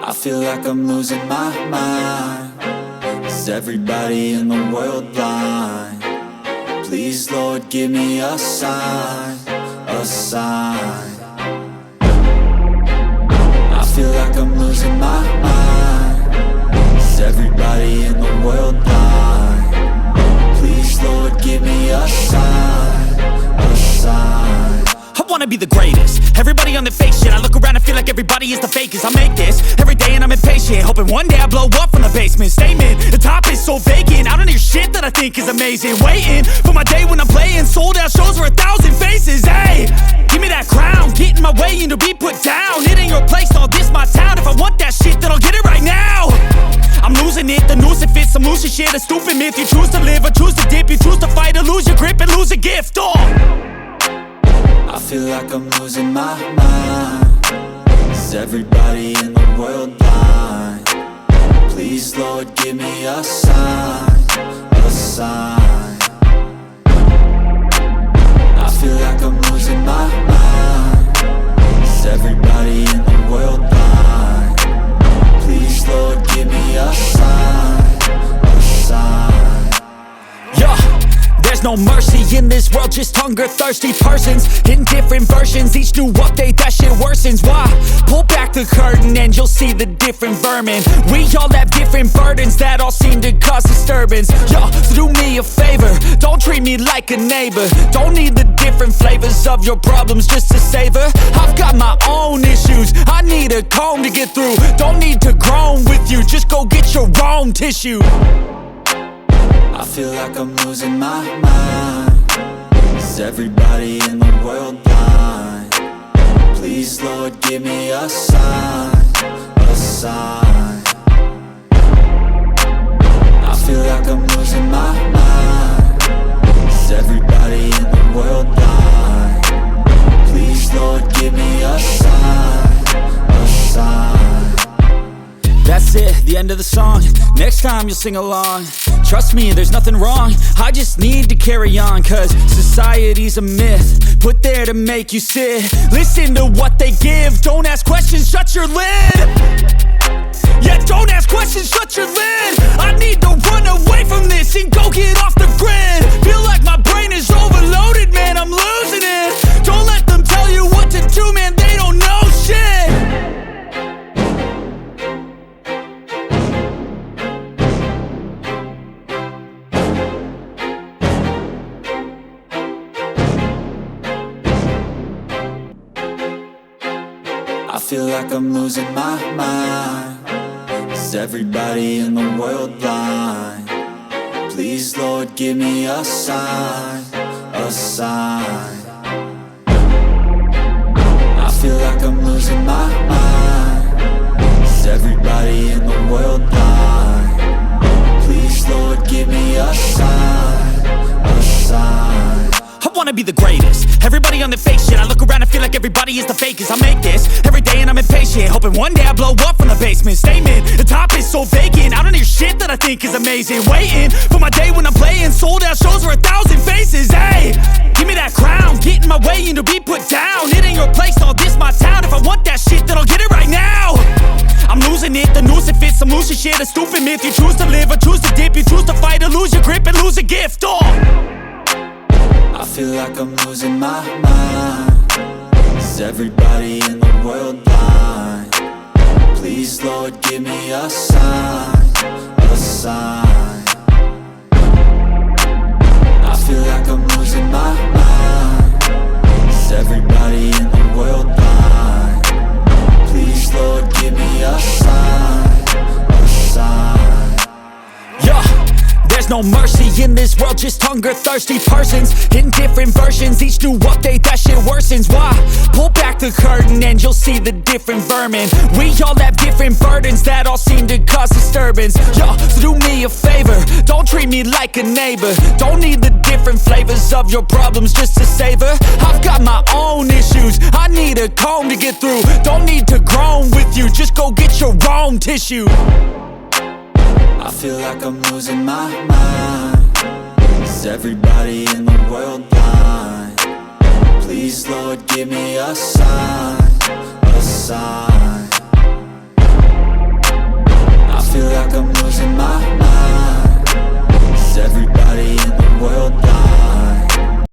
I feel like I'm losing my mind. Is everybody in the world blind? Please, Lord, give me a sign, a sign. I feel like I'm losing my mind. Is everybody in the world blind? Please, Lord, give me a sign, a sign. I wanna be the greatest. Everybody on the fake shit. I look around and feel like everybody is the fakest. I make this every day and I'm impatient, hoping one day I blow up from the basement. Statement, the top is so vacant. I don't hear shit that I think is amazing. Waiting for my day when I'm playing sold out shows for 1,000 faces. Hey, give me that crown, get in my way and to be put down. It ain't your place, all this my town. If I want that shit, then I'll get it right now. I'm losing it, the noose it fits. I'm losing shit, a stupid myth. You choose to live or choose to dip. You choose to fight or lose your grip and lose a gift. I feel like I'm losing my mind. Is everybody in the world blind? Please, Lord, give me a sign, a sign. I feel like I'm losing my mind. Is everybody in the world blind? Please, Lord, give me a sign, a sign. Yeah. There's no mercy in this world, just hunger-thirsty persons in different versions. Each new update, that shit worsens. Why? Pull back the curtain and you'll see the different vermin. We all have different burdens that all seem to cause disturbance. Yo, so do me a favor, don't treat me like a neighbor. Don't need the different flavors of your problems just to savor. I've got my own issues, I need a comb to get through. Don't need to groan with you, just go get your own tissue. I feel like I'm losing my mind. Is everybody in the world blind? Please, Lord, give me a sign, a sign. I feel like I'm losing my mind. Is everybody in the world blind? Please, Lord, give me a sign, a sign. That's it, the end of the song. Next time you'll sing along. Trust me, there's nothing wrong. I just need to carry on, cause society's a myth put there to make you sit. Listen to what they give. Don't ask questions, shut your lid. Yeah, don't ask questions, shut your lid. I need to run away from this and go get off the grid. Feel like my brain is overloaded, man, I'm losing it. Don't let them tell you what to do, man, they don't know shit. I feel like I'm losing my mind. Is everybody in the world blind? Please, Lord, give me a sign, a sign. I feel like I'm losing my mind. Is everybody in the world blind? Please, Lord, give me a sign, a sign. I wanna be the greatest. Everybody on the fake shit. I look around and feel like everybody is the fakest. I make this every day and I'm impatient, hoping one day I blow up from the basement. Statement, the top is so vacant. I don't hear shit that I think is amazing. Waiting for my day when I'm playing sold out shows for 1,000 faces. Hey, give me that crown, get in my way and to be put down. It ain't your place, all this my town. If I want that shit, then I'll get it right now. I'm losing it, the noose it fits. I'm losing shit, a stupid myth. You choose to live or choose to dip. You choose to fight or lose your grip and lose a gift. I feel like I'm losing my mind. Is everybody in the world blind? Please, Lord, give me a sign, a sign. I feel like I'm losing my mind. Is everybody in the world blind? Please, Lord, give me a sign, a sign. Yeah. There's no mercy in this world, just hunger-thirsty persons in different versions. Each new update, that shit worsens. Why? Pull back the curtain and you'll see the different vermin. We all have different burdens that all seem to cause disturbance. Yo, so do me a favor, don't treat me like a neighbor. Don't need the different flavors of your problems just to savor. I've got my own issues, I need a comb to get through. Don't need to groan with you, just go get your own tissue. I feel like I'm losing my mind. Is everybody in the world blind? Please, Lord, give me a sign, a sign.